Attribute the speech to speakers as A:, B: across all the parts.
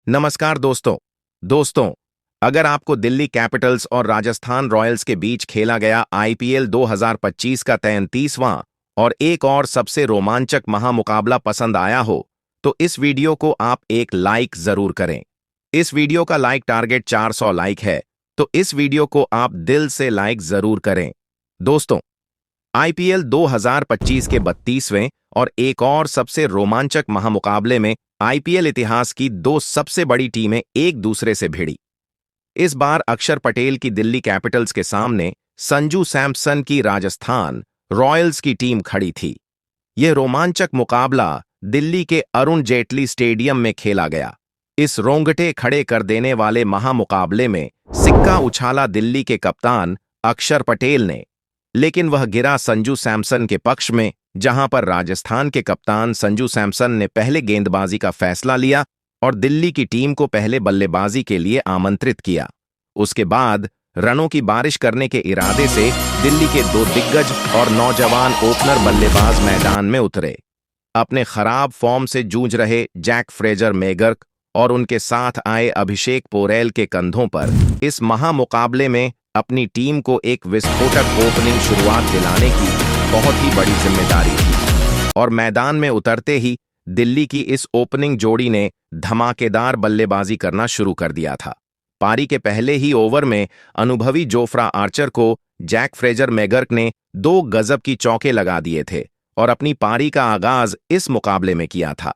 A: नमस्कार दोस्तों, अगर आपको दिल्ली कैपिटल्स और राजस्थान रॉयल्स के बीच खेला गया आईपीएल 2025 का 33वां और एक और सबसे रोमांचक महामुकाबला पसंद आया हो, तो इस वीडियो को आप एक लाइक जरूर करें। इस वीडियो का लाइक टारगेट 400 लाइक है, तो इस वीडियो को आप दिल से लाइक जरूर करें। दोस्तों, आईपीएल 2025 के 32वें और एक और सबसे रोमांचक महामुकाबले में आईपीएल इतिहास की दो सबसे बड़ी टीमें एक दूसरे से भिड़ी। इस बार अक्षर पटेल की दिल्ली कैपिटल्स के सामने संजू सैमसन की राजस्थान रॉयल्स की टीम खड़ी थी। यह रोमांचक मुकाबला दिल्ली के अरुण जेटली स्टेडियम में खेला गया। इस रोंगटे खड़े कर देने वाले महामुकाबले में सिक्का उछाला दिल्ली के कप्तान अक्षर पटेल ने, लेकिन वह गिरा संजू सैमसन के पक्ष में, जहां पर राजस्थान के कप्तान संजू सैमसन ने पहले गेंदबाजी का फैसला लिया और दिल्ली की टीम को पहले बल्लेबाजी के लिए आमंत्रित किया। उसके बाद रनों की बारिश करने के इरादे से दिल्ली के दो दिग्गज और नौजवान ओपनर बल्लेबाज मैदान में उतरे। अपने खराब फॉर्म से जूझ रहे जैक फ्रेजर मैगर्क और उनके साथ आए अभिषेक पोरेल के कंधों पर इस महामुकाबले में अपनी टीम को एक विस्फोटक ओपनिंग शुरुआत दिलाने की बहुत ही बड़ी जिम्मेदारी थी और मैदान में उतरते ही दिल्ली की इस ओपनिंग जोड़ी ने धमाकेदार बल्लेबाजी करना शुरू कर दिया था। पारी के पहले ही ओवर में अनुभवी जोफ्रा आर्चर को जैक फ्रेजर मैगर्क ने 2 गजब की चौके लगा दिए थे और अपनी पारी का आगाज इस मुकाबले में किया था।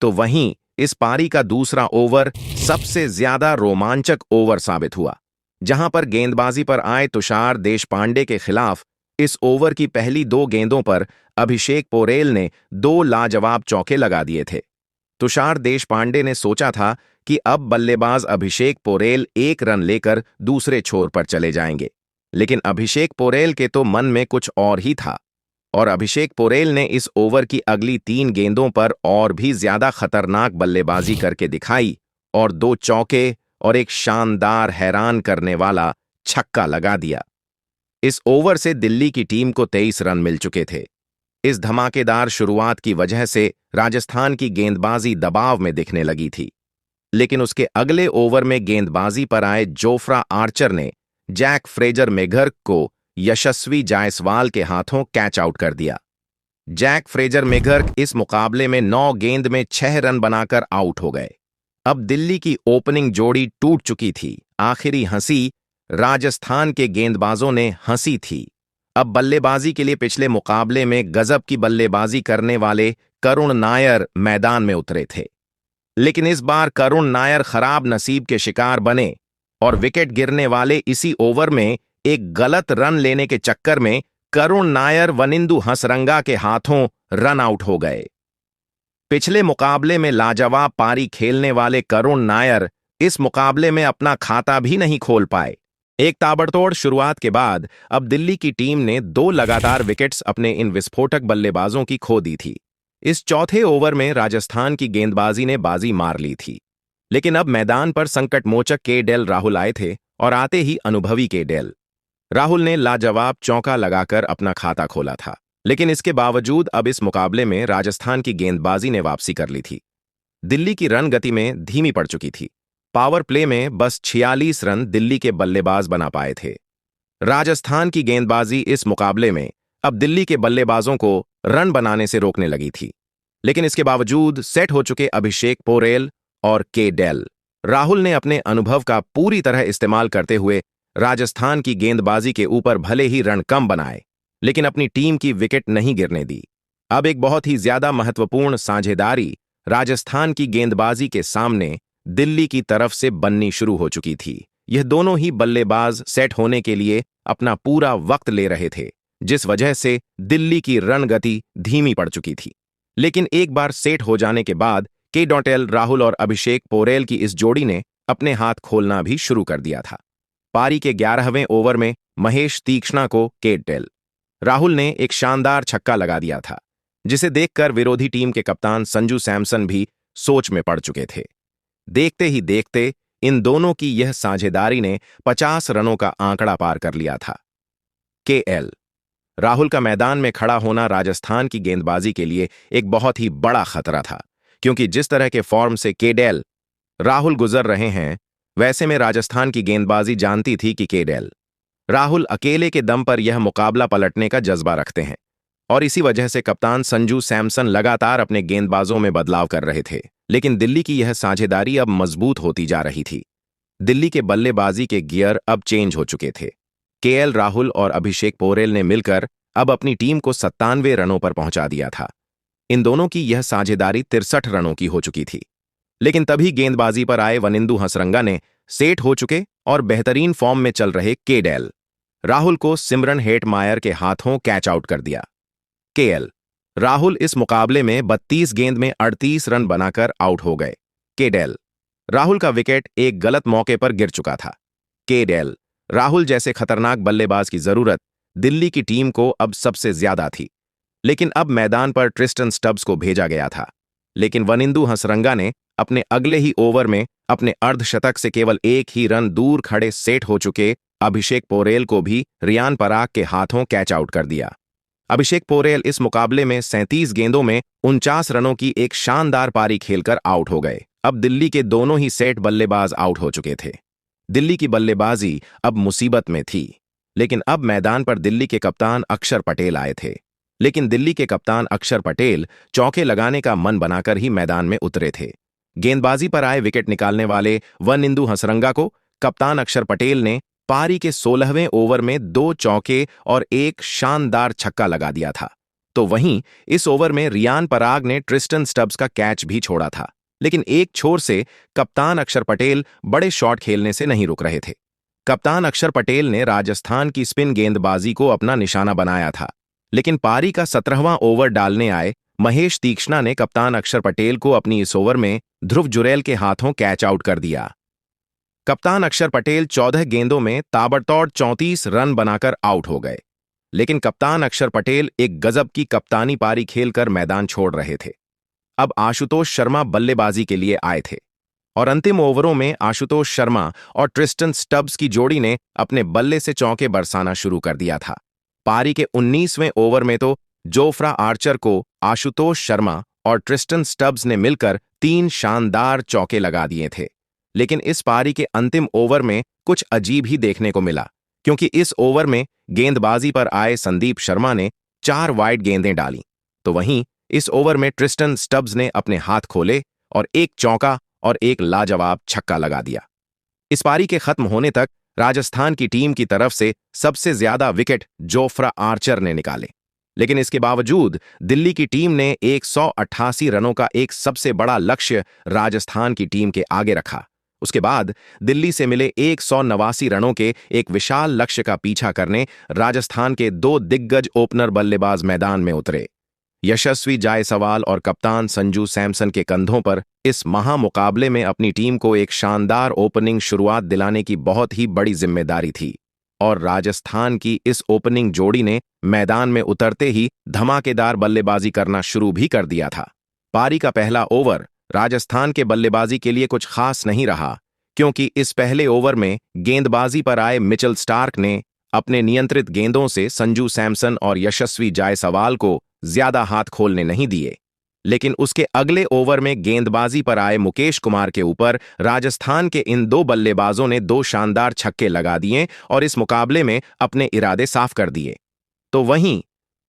A: तो वहीं इस पारी का दूसरा ओवर सबसे ज्यादा रोमांचक ओवर साबित हुआ, जहां पर गेंदबाजी पर आए तुषार देशपांडे के खिलाफ इस ओवर की पहली 2 गेंदों पर अभिषेक पोरेल ने 2 लाजवाब चौके लगा दिए थे। तुषार देशपांडे ने सोचा था कि अब बल्लेबाज अभिषेक पोरेल 1 रन लेकर दूसरे छोर पर चले जाएंगे, लेकिन अभिषेक पोरेल के तो मन में कुछ और ही था और अभिषेक पोरेल ने इस ओवर की अगली 3 गेंदों पर और भी ज्यादा खतरनाक बल्लेबाजी करके दिखाई और 2 चौके और एक शानदार हैरान करने वाला छक्का लगा दिया। इस ओवर से दिल्ली की टीम को 23 रन मिल चुके थे। इस धमाकेदार शुरुआत की वजह से राजस्थान की गेंदबाजी दबाव में दिखने लगी थी, लेकिन उसके अगले ओवर में गेंदबाजी पर आए जोफ्रा आर्चर ने जैक फ्रेजर मैगर्क को यशस्वी जायसवाल के हाथों कैच आउट कर दिया। जैक फ्रेजर मैगर्क इस मुकाबले में 9 गेंद में 6 रन बनाकर आउट हो गए। अब दिल्ली की ओपनिंग जोड़ी टूट चुकी थी। आखिरी हंसी राजस्थान के गेंदबाजों ने हंसी थी। अब बल्लेबाजी के लिए पिछले मुकाबले में गजब की बल्लेबाजी करने वाले करुण नायर मैदान में उतरे थे, लेकिन इस बार करुण नायर खराब नसीब के शिकार बने और विकेट गिरने वाले इसी ओवर में एक गलत रन लेने के चक्कर में करुण नायर वनिंदु हसरंगा के हाथों रन आउट हो गए। पिछले मुकाबले में लाजवाब पारी खेलने वाले करुण नायर इस मुकाबले में अपना खाता भी नहीं खोल पाए। एक ताबड़तोड़ शुरुआत के बाद अब दिल्ली की टीम ने 2 लगातार विकेट्स अपने इन विस्फोटक बल्लेबाजों की खो दी थी। इस चौथे ओवर में राजस्थान की गेंदबाजी ने बाजी मार ली थी, लेकिन अब मैदान पर संकटमोचक के राहुल आए थे और आते ही अनुभवी के राहुल ने लाजवाब चौका लगाकर अपना खाता खोला था। लेकिन इसके बावजूद अब इस मुकाबले में राजस्थान की गेंदबाजी ने वापसी कर ली थी। दिल्ली की रन गति में धीमी पड़ चुकी थी। पावर प्ले में बस 46 रन दिल्ली के बल्लेबाज बना पाए थे। राजस्थान की गेंदबाजी इस मुकाबले में अब दिल्ली के बल्लेबाजों को रन बनाने से रोकने लगी थी, लेकिन इसके बावजूद सेट हो चुके अभिषेक पोरेल और के राहुल ने अपने अनुभव का पूरी तरह इस्तेमाल करते हुए राजस्थान की गेंदबाजी के ऊपर भले ही रन कम बनाए, लेकिन अपनी टीम की विकेट नहीं गिरने दी। अब एक बहुत ही ज्यादा महत्वपूर्ण साझेदारी राजस्थान की गेंदबाजी के सामने दिल्ली की तरफ से बननी शुरू हो चुकी थी। यह दोनों ही बल्लेबाज सेट होने के लिए अपना पूरा वक्त ले रहे थे, जिस वजह से दिल्ली की रन गति धीमी पड़ चुकी थी। लेकिन एक बार सेट हो जाने के बाद के राहुल और अभिषेक पोरेल की इस जोड़ी ने अपने हाथ खोलना भी शुरू कर दिया था। पारी के 11वें ओवर में महेश तीक्ष्णा को के राहुल ने एक शानदार छक्का लगा दिया था, जिसे देखकर विरोधी टीम के कप्तान संजू सैमसन भी सोच में पड़ चुके थे। देखते ही देखते इन दोनों की यह साझेदारी ने 50 रनों का आंकड़ा पार कर लिया था। के राहुल का मैदान में खड़ा होना राजस्थान की गेंदबाजी के लिए एक बहुत ही बड़ा खतरा था, क्योंकि जिस तरह के फॉर्म से के राहुल गुजर रहे हैं, वैसे में राजस्थान की गेंदबाजी जानती थी कि केएल राहुल अकेले के दम पर यह मुकाबला पलटने का जज्बा रखते हैं और इसी वजह से कप्तान संजू सैमसन लगातार अपने गेंदबाजों में बदलाव कर रहे थे। लेकिन दिल्ली की यह साझेदारी अब मजबूत होती जा रही थी। दिल्ली के बल्लेबाजी के गियर अब चेंज हो चुके थे। केएल राहुल और अभिषेक पोरेल ने मिलकर अब अपनी टीम को 97 रनों पर पहुंचा दिया था। इन दोनों की यह साझेदारी 63 रनों की हो चुकी थी। लेकिन तभी गेंदबाजी पर आए वनिंदु हसरंगा ने सेट हो चुके और बेहतरीन फॉर्म में चल रहे केएल राहुल को सिमरन हेटमायर के हाथों कैच आउट कर दिया। केएल राहुल इस मुकाबले में 32 गेंद में 38 रन बनाकर आउट हो गए। केएल राहुल का विकेट एक गलत मौके पर गिर चुका था। केएल राहुल जैसे खतरनाक बल्लेबाज की जरूरत दिल्ली की टीम को अब सबसे ज्यादा थी। लेकिन अब मैदान पर ट्रिस्टन स्टब्स को भेजा गया था। लेकिन वनिंदु हसरंगा ने अपने अगले ही ओवर में अपने अर्धशतक से केवल एक ही रन दूर खड़े सेट हो चुके अभिषेक पोरेल को भी रियान पराग के हाथों कैच आउट कर दिया। अभिषेक पोरेल इस मुकाबले में 37 गेंदों में 49 रनों की एक शानदार पारी खेलकर आउट हो गए। अब दिल्ली के दोनों ही सेट बल्लेबाज आउट हो चुके थे। दिल्ली की बल्लेबाजी अब मुसीबत में थी। लेकिन अब मैदान पर दिल्ली के कप्तान अक्षर पटेल आए थे। लेकिन दिल्ली के कप्तान अक्षर पटेल चौके लगाने का मन बनाकर ही मैदान में उतरे थे। गेंदबाजी पर आए विकेट निकालने वाले वनिंदु हसरंगा को कप्तान अक्षर पटेल ने पारी के 16वें ओवर में 2 चौके और एक शानदार छक्का लगा दिया था। तो वहीं इस ओवर में रियान पराग ने ट्रिस्टन स्टब्स का कैच भी छोड़ा था। लेकिन एक छोर से कप्तान अक्षर पटेल बड़े शॉट खेलने से नहीं रुक रहे थे। कप्तान अक्षर पटेल ने राजस्थान की स्पिन गेंदबाजी को अपना निशाना बनाया था। लेकिन पारी का 17वां ओवर डालने आए महेश तीक्ष्णा ने कप्तान अक्षर पटेल को अपनी इस ओवर में ध्रुव जुरैल के हाथों कैच आउट कर दिया। कप्तान अक्षर पटेल 14 गेंदों में ताबड़तोड़ 34 रन बनाकर आउट हो गए। लेकिन कप्तान अक्षर पटेल एक गजब की कप्तानी पारी खेलकर मैदान छोड़ रहे थे। अब आशुतोष शर्मा बल्लेबाजी के लिए आए थे और अंतिम ओवरों में आशुतोष शर्मा और ट्रिस्टन स्टब्स की जोड़ी ने अपने बल्ले से चौके बरसाना शुरू कर दिया था। पारी के 19वें ओवर में तो जोफ्रा आर्चर को आशुतोष शर्मा और ट्रिस्टन स्टब्स ने मिलकर 3 शानदार चौके लगा दिए थे। लेकिन इस पारी के अंतिम ओवर में कुछ अजीब ही देखने को मिला, क्योंकि इस ओवर में गेंदबाजी पर आए संदीप शर्मा ने 4 वाइड गेंदें डाली। तो वहीं इस ओवर में ट्रिस्टन स्टब्स ने अपने हाथ खोले और एक चौका और एक लाजवाब छक्का लगा दिया। इस पारी के खत्म होने तक राजस्थान की टीम की तरफ से सबसे ज्यादा विकेट जोफ्रा आर्चर ने निकाले। लेकिन इसके बावजूद दिल्ली की टीम ने 188 रनों का एक सबसे बड़ा लक्ष्य राजस्थान की टीम के आगे रखा। उसके बाद दिल्ली से मिले 189 रनों के एक विशाल लक्ष्य का पीछा करने राजस्थान के 2 दिग्गज ओपनर बल्लेबाज मैदान में उतरे। यशस्वी जायसवाल और कप्तान संजू सैमसन के कंधों पर इस महामुकाबले में अपनी टीम को एक शानदार ओपनिंग शुरुआत दिलाने की बहुत ही बड़ी जिम्मेदारी थी और राजस्थान की इस ओपनिंग जोड़ी ने मैदान में उतरते ही धमाकेदार बल्लेबाजी करना शुरू भी कर दिया था। पारी का पहला ओवर राजस्थान के बल्लेबाजी के लिए कुछ खास नहीं रहा, क्योंकि इस पहले ओवर में गेंदबाजी पर आए मिचेल स्टार्क ने अपने नियंत्रित गेंदों से संजू सैमसन और यशस्वी जायसवाल को ज्यादा हाथ खोलने नहीं दिए। लेकिन उसके अगले ओवर में गेंदबाजी पर आए मुकेश कुमार के ऊपर राजस्थान के इन 2 बल्लेबाजों ने 2 शानदार छक्के लगा दिए और इस मुकाबले में अपने इरादे साफ कर दिए। तो वहीं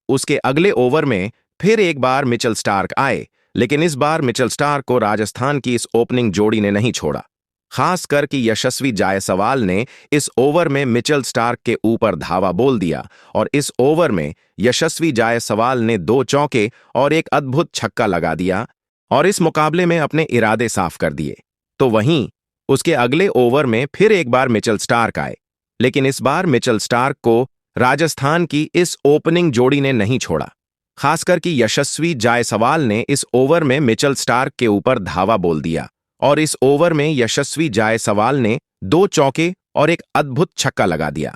A: उसके अगले ओवर में फिर एक बार मिचेल स्टार्क आए, लेकिन इस बार मिचेल स्टार्क को राजस्थान की इस ओपनिंग जोड़ी ने नहीं छोड़ा। खासकर कि यशस्वी जायसवाल ने इस ओवर में मिचेल स्टार्क के ऊपर धावा बोल दिया और इस ओवर में यशस्वी जायसवाल ने 2 चौके और एक अद्भुत छक्का लगा दिया और इस मुकाबले में अपने इरादे साफ कर दिए। तो वहीं उसके अगले ओवर में फिर एक बार मिचेल स्टार्क आए, लेकिन इस बार मिचेल स्टार्क को राजस्थान की इस ओपनिंग जोड़ी ने नहीं छोड़ा। खासकर कि यशस्वी जायसवाल ने इस ओवर में मिचेल स्टार्क के ऊपर धावा बोल दिया और इस ओवर में यशस्वी जायसवाल ने 2 चौके और एक अद्भुत छक्का लगा दिया।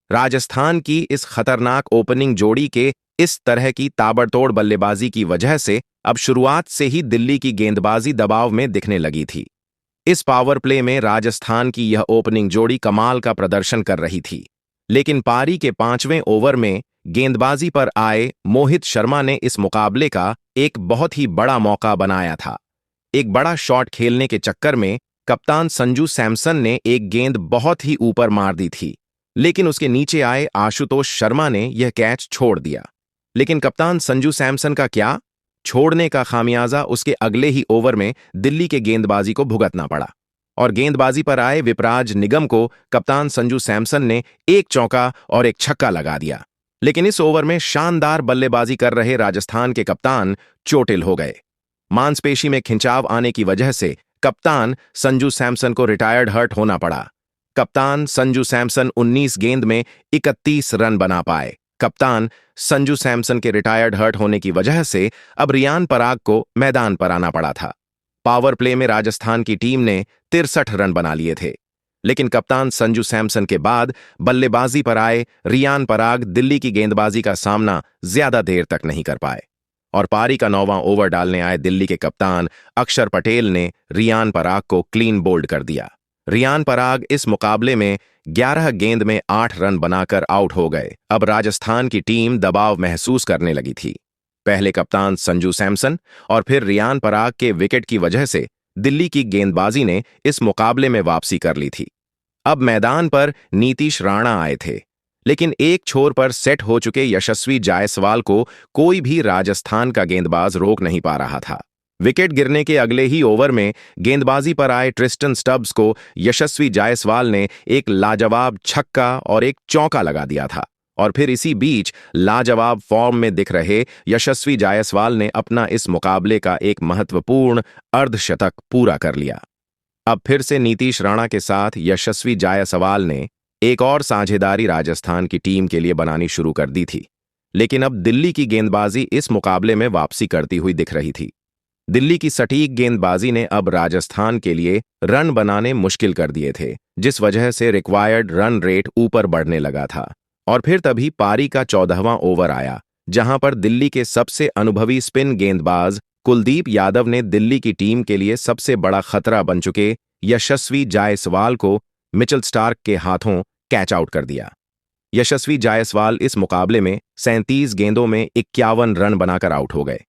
A: राजस्थान की इस खतरनाक ओपनिंग जोड़ी के इस तरह की ताबड़तोड़ बल्लेबाजी की वजह से अब शुरुआत से ही दिल्ली की गेंदबाजी दबाव में दिखने लगी थी। इस पावर प्ले में राजस्थान की यह ओपनिंग जोड़ी कमाल का प्रदर्शन कर रही थी। लेकिन पारी के 5वें ओवर में गेंदबाजी पर आए मोहित शर्मा ने इस मुकाबले का एक बहुत ही बड़ा मौका बनाया था। एक बड़ा शॉट खेलने के चक्कर में कप्तान संजू सैमसन ने एक गेंद बहुत ही ऊपर मार दी थी, लेकिन उसके नीचे आए आशुतोष शर्मा ने यह कैच छोड़ दिया। लेकिन कप्तान संजू सैमसन का क्या, छोड़ने का खामियाजा उसके अगले ही ओवर में दिल्ली के गेंदबाजी को भुगतना पड़ा और गेंदबाजी पर आए विपराज निगम को कप्तान संजू सैमसन ने एक चौका और एक छक्का लगा दिया। लेकिन इस ओवर में शानदार बल्लेबाजी कर रहे राजस्थान के कप्तान चोटिल हो गए। मांसपेशी में खिंचाव आने की वजह से कप्तान संजू सैमसन को रिटायर्ड हर्ट होना पड़ा। कप्तान संजू सैमसन 19 गेंद में 31 रन बना पाए। कप्तान संजू सैमसन के रिटायर्ड हर्ट होने की वजह से अब रियान पराग को मैदान पर आना पड़ा था। पावर प्ले में राजस्थान की टीम ने 63 रन बना लिए थे, लेकिन कप्तान संजू सैमसन के बाद बल्लेबाजी पर आए रियान पराग दिल्ली की गेंदबाजी का सामना ज्यादा देर तक नहीं कर पाए और पारी का 9वां ओवर डालने आए दिल्ली के कप्तान अक्षर पटेल ने रियान पराग को क्लीन बोल्ड कर दिया। रियान पराग इस मुकाबले में 11 गेंद में 8 रन बनाकर आउट हो गए। अब राजस्थान की टीम दबाव महसूस करने लगी थी। पहले कप्तान संजू सैमसन और फिर रियान पराग के विकेट की वजह से दिल्ली की गेंदबाजी ने इस मुकाबले में वापसी कर ली थी। अब मैदान पर नीतीश राणा आए थे, लेकिन एक छोर पर सेट हो चुके यशस्वी जायसवाल को कोई भी राजस्थान का गेंदबाज रोक नहीं पा रहा था। विकेट गिरने के अगले ही ओवर में गेंदबाजी पर आए ट्रिस्टन स्टब्स को यशस्वी जायसवाल ने एक लाजवाब छक्का और एक चौका लगा दिया था और फिर इसी बीच लाजवाब फॉर्म में दिख रहे यशस्वी जायसवाल ने अपना इस मुकाबले का एक महत्वपूर्ण अर्धशतक पूरा कर लिया। अब फिर से नीतीश राणा के साथ यशस्वी जायसवाल ने एक और साझेदारी राजस्थान की टीम के लिए बनानी शुरू कर दी थी, लेकिन अब दिल्ली की गेंदबाजी इस मुकाबले में वापसी करती हुई दिख रही थी। दिल्ली की सटीक गेंदबाजी ने अब राजस्थान के लिए रन बनाने मुश्किल कर दिए थे, जिस वजह से रिक्वायर्ड रन रेट ऊपर बढ़ने लगा था। और फिर तभी पारी का 14वां ओवर आया, जहां पर दिल्ली के सबसे अनुभवी स्पिन गेंदबाज कुलदीप यादव ने दिल्ली की टीम के लिए सबसे बड़ा खतरा बन चुके यशस्वी जायसवाल को मिचेल स्टार्क के हाथों कैच आउट कर दिया। यशस्वी जायसवाल इस मुकाबले में 37 गेंदों में 51 रन बनाकर आउट हो गए।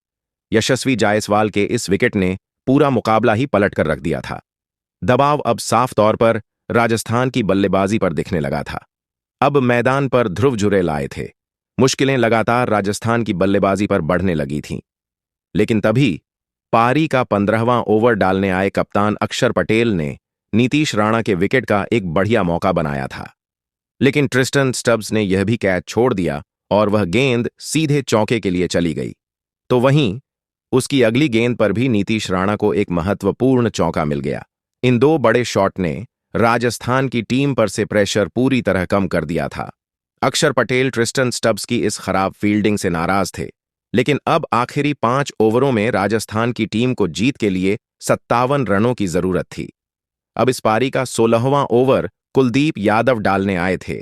A: यशस्वी जायसवाल के इस विकेट ने पूरा मुकाबला ही पलट कर रख दिया था। दबाव अब साफ तौर पर राजस्थान की बल्लेबाजी पर दिखने लगा था। अब मैदान पर ध्रुव जुरैल आए थे। मुश्किलें लगातार राजस्थान की बल्लेबाजी पर बढ़ने लगी थीं। लेकिन तभी पारी का 15वां ओवर डालने आए कप्तान अक्षर पटेल ने नीतीश राणा के विकेट का एक बढ़िया मौका बनाया था, लेकिन ट्रिस्टन स्टब्स ने यह भी कैच छोड़ दिया और वह गेंद सीधे चौके के लिए चली गई। तो वहीं उसकी अगली गेंद पर भी नीतीश राणा को एक महत्वपूर्ण चौका मिल गया। इन दो बड़े शॉट ने राजस्थान की टीम पर से प्रेशर पूरी तरह कम कर दिया था। अक्षर पटेल ट्रिस्टन स्टब्स की इस खराब फील्डिंग से नाराज थे, लेकिन अब आखिरी 5 ओवरों में राजस्थान की टीम को जीत के लिए 57 रनों की जरूरत थी। अब इस पारी का 16वां ओवर कुलदीप यादव डालने आए थे,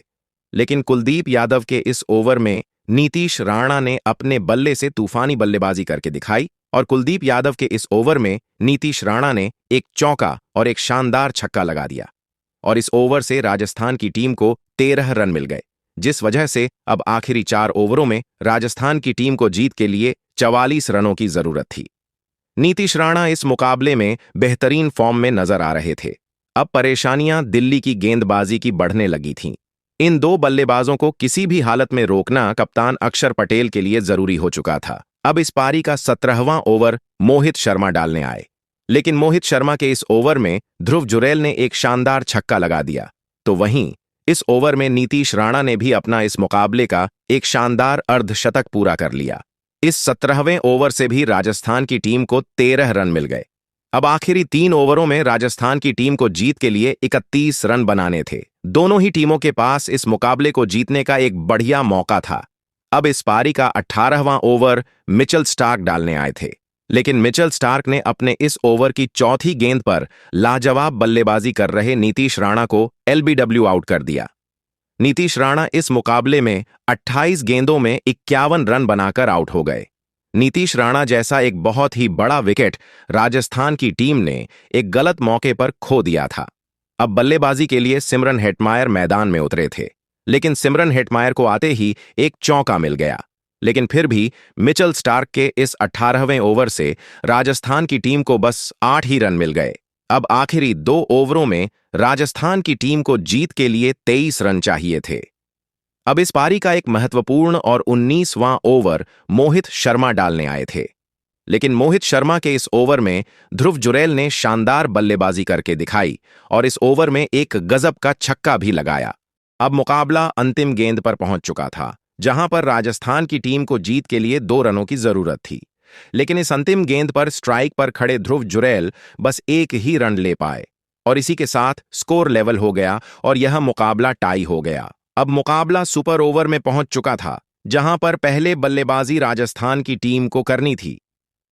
A: लेकिन कुलदीप यादव के इस ओवर में नीतीश राणा ने अपने बल्ले से तूफानी बल्लेबाजी करके दिखाई और कुलदीप यादव के इस ओवर में नीतीश राणा ने एक चौका और एक शानदार छक्का लगा दिया और इस ओवर से राजस्थान की टीम को 13 रन मिल गए, जिस वजह से अब आखिरी 4 ओवरों में राजस्थान की टीम को जीत के लिए 44 रनों की जरूरत थी। नीतीश राणा इस मुकाबले में बेहतरीन फॉर्म में नजर आ रहे थे। अब परेशानियां दिल्ली की गेंदबाजी की बढ़ने लगी थीं। इन दो बल्लेबाजों को किसी भी हालत में रोकना कप्तान अक्षर पटेल के लिए जरूरी हो चुका था। अब इस पारी का 17वां ओवर मोहित शर्मा डालने आए, लेकिन मोहित शर्मा के इस ओवर में ध्रुव जुरैल ने एक शानदार छक्का लगा दिया। तो वहीं इस ओवर में नीतीश राणा ने भी अपना इस मुकाबले का एक शानदार अर्धशतक पूरा कर लिया। इस 17वें ओवर से भी राजस्थान की टीम को 13 रन मिल गए। अब आखिरी 3 ओवरों में राजस्थान की टीम को जीत के लिए 31 रन बनाने थे। दोनों ही टीमों के पास इस मुकाबले को जीतने का एक बढ़िया मौका था। अब इस पारी का 18वां ओवर मिचेल स्टार्क डालने आए थे, लेकिन मिचेल स्टार्क ने अपने इस ओवर की चौथी गेंद पर लाजवाब बल्लेबाजी कर रहे नीतीश राणा को एलबीडब्ल्यू आउट कर दिया। नीतीश राणा इस मुकाबले में 28 गेंदों में 51 रन बनाकर आउट हो गए। नीतीश राणा जैसा एक बहुत ही बड़ा विकेट राजस्थान की टीम ने एक गलत मौके पर खो दिया था। अब बल्लेबाजी के लिए सिमरन हेटमायर मैदान में उतरे थे, लेकिन सिमरन हेटमायर को आते ही एक चौका मिल गया। लेकिन फिर भी मिचेल स्टार्क के इस 18वें ओवर से राजस्थान की टीम को बस 8 ही रन मिल गए। अब आखिरी 2 ओवरों में राजस्थान की टीम को जीत के लिए 23 रन चाहिए थे। अब इस पारी का एक महत्वपूर्ण और 19वां ओवर मोहित शर्मा डालने आए थे। लेकिन मोहित शर्मा के इस ओवर में ध्रुव जुरैल ने शानदार बल्लेबाजी करके दिखाई और इस ओवर में एक गजब का छक्का भी लगाया। अब मुकाबला अंतिम गेंद पर पहुंच चुका था, जहां पर राजस्थान की टीम को जीत के लिए 2 रनों की जरूरत थी। लेकिन इस अंतिम गेंद पर स्ट्राइक पर खड़े ध्रुव जुरैल बस एक ही रन ले पाए और इसी के साथ स्कोर लेवल हो गया और यह मुकाबला टाई हो गया। अब मुकाबला सुपर ओवर में पहुंच चुका था, जहां पर पहले बल्लेबाजी राजस्थान की टीम को करनी थी।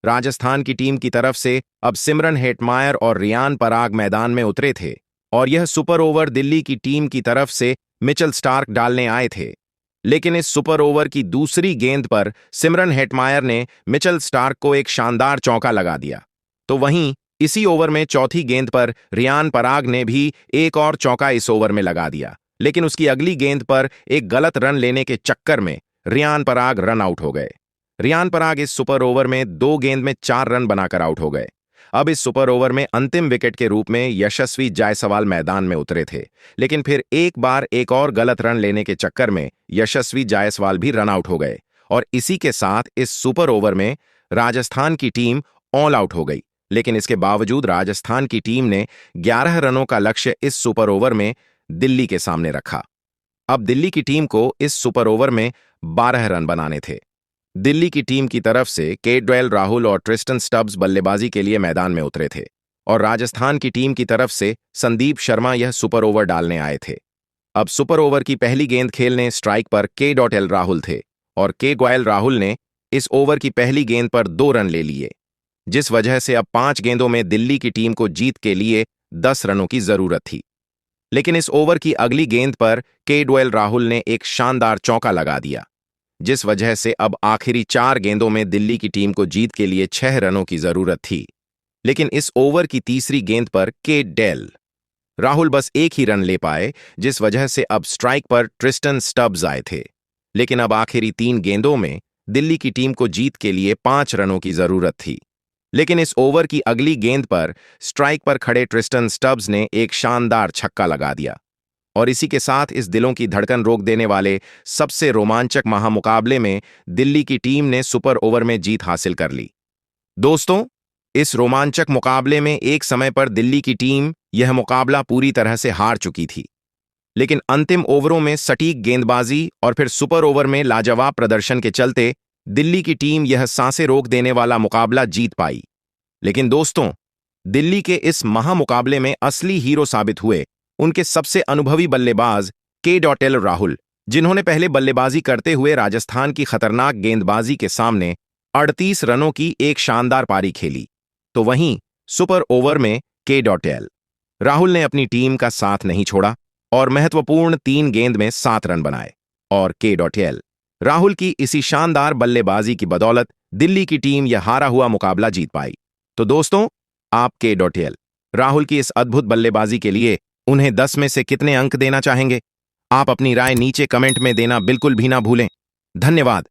A: राजस्थान की टीम की तरफ से अब सिमरन हेटमायर और रियान पराग मैदान में उतरे थे और यह सुपर ओवर दिल्ली की टीम की तरफ से मिचेल स्टार्क डालने आए थे। लेकिन इस सुपर ओवर की दूसरी गेंद पर सिमरन हेटमायर ने मिचेल स्टार्क को एक शानदार चौका लगा दिया। तो वहीं इसी ओवर में चौथी गेंद पर रियान पराग ने भी एक और चौका इस ओवर में लगा दिया। लेकिन उसकी अगली गेंद पर एक गलत रन लेने के चक्कर में रियान पराग रन आउट हो गए। रियान पराग इस सुपर ओवर में 2 गेंद में 4 रन बनाकर आउट हो गए। अब इस सुपर ओवर में अंतिम विकेट के रूप में यशस्वी जायसवाल मैदान में उतरे थे, लेकिन फिर एक बार एक और गलत रन लेने के चक्कर में यशस्वी जायसवाल भी रन आउट हो गए और इसी के साथ इस सुपर ओवर में राजस्थान की टीम ऑल आउट हो गई। लेकिन इसके बावजूद राजस्थान की टीम ने 11 रनों का लक्ष्य इस सुपर ओवर में दिल्ली के सामने रखा। अब दिल्ली की टीम को इस सुपर ओवर में 12 रन बनाने थे। दिल्ली की टीम की तरफ से केएल राहुल और ट्रिस्टन स्टब्स बल्लेबाजी के लिए मैदान में उतरे थे और राजस्थान की टीम की तरफ से संदीप शर्मा यह सुपर ओवर डालने आए थे। अब सुपर ओवर की पहली गेंद खेलने स्ट्राइक पर केएल राहुल थे और केएल राहुल ने इस ओवर की पहली गेंद पर 2 रन ले लिए, जिस वजह से अब 5 गेंदों में दिल्ली की टीम को जीत के लिए 10 रनों की जरूरत थी। लेकिन इस ओवर की अगली गेंद पर केएल राहुल ने एक शानदार चौका लगा दिया, जिस वजह से अब आखिरी 4 गेंदों में दिल्ली की टीम को जीत के लिए 6 रनों की जरूरत थी। लेकिन इस ओवर की तीसरी गेंद पर केएल राहुल बस एक ही रन ले पाए, जिस वजह से अब स्ट्राइक पर ट्रिस्टन स्टब्स आए थे। लेकिन अब आखिरी 3 गेंदों में दिल्ली की टीम को जीत के लिए 5 रनों की जरूरत थी। लेकिन इस ओवर की अगली गेंद पर स्ट्राइक पर खड़े ट्रिस्टन स्टब्स ने एक शानदार छक्का लगा दिया और इसी के साथ इस दिलों की धड़कन रोक देने वाले सबसे रोमांचक महामुकाबले में दिल्ली की टीम ने सुपर ओवर में जीत हासिल कर ली। दोस्तों, इस रोमांचक मुकाबले में एक समय पर दिल्ली की टीम यह मुकाबला पूरी तरह से हार चुकी थी, लेकिन अंतिम ओवरों में सटीक गेंदबाजी और फिर सुपर ओवर में लाजवाब प्रदर्शन के चलते दिल्ली की टीम यह सांसें रोक देने वाला मुकाबला जीत पाई। लेकिन दोस्तों, दिल्ली के इस महामुकाबले में असली हीरो साबित हुए उनके सबसे अनुभवी बल्लेबाज केएल राहुल, जिन्होंने पहले बल्लेबाजी करते हुए राजस्थान की खतरनाक गेंदबाजी के सामने 38 रनों की एक शानदार पारी खेली। तो वहीं सुपर ओवर में केएल राहुल ने अपनी टीम का साथ नहीं छोड़ा और महत्वपूर्ण 3 गेंद में 7 रन बनाए और केएल राहुल की इसी शानदार बल्लेबाजी की बदौलत दिल्ली की टीम यह हारा हुआ मुकाबला जीत पाई। तो दोस्तों, आप केएल राहुल की इस अद्भुत बल्लेबाजी के लिए उन्हें 10 में से कितने अंक देना चाहेंगे? आप अपनी राय नीचे कमेंट में देना बिल्कुल भी ना भूलें। धन्यवाद।